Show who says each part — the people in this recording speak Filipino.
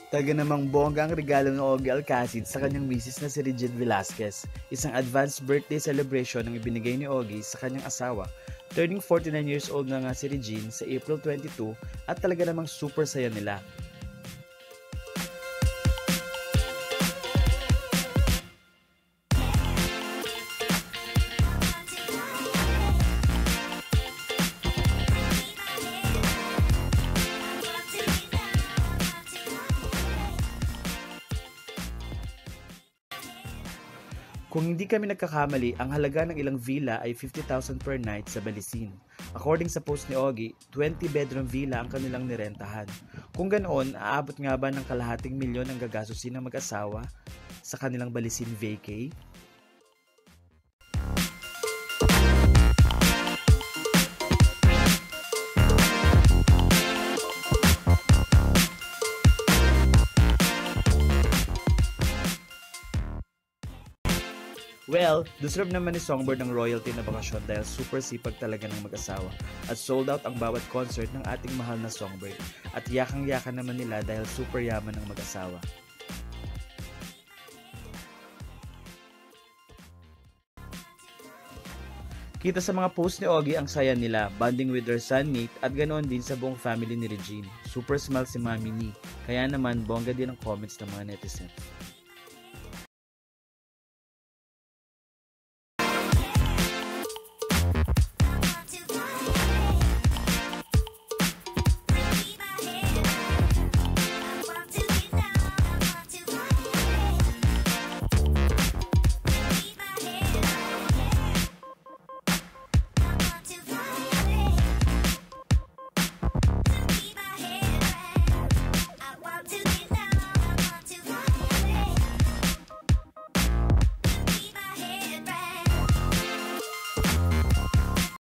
Speaker 1: Taga namang bongga ang regalo ng Ogie Alcacid sa kanyang misis na si Regine Velasquez. Isang advanced birthday celebration ang ibinigay ni Ogie sa kanyang asawa. Turning 49 years old na nga si Regine sa April 22 at talaga namang super saya nila. Kung hindi kami nagkakamali, ang halaga ng ilang villa ay 50,000 per night sa Balisin. According sa post ni Ogie, 20-bedroom villa ang kanilang nirentahan. Kung ganoon, aabot nga ba ng kalahating milyon ang gagastusin ng mag-asawa sa kanilang Balisin vacay? Well, deserve naman ni Songbird ng royalty na bakasyon dahil super sipag talaga ng mag-asawa at sold out ang bawat concert ng ating mahal na Songbird at yakang-yakan naman nila dahil super yaman ng mag-asawa. Kita sa mga post ni Ogie ang saya nila, bonding with their son Nate at ganoon din sa buong family ni Regine. Super smile si Mami Ni, kaya naman bongga din ang comments ng mga netizens.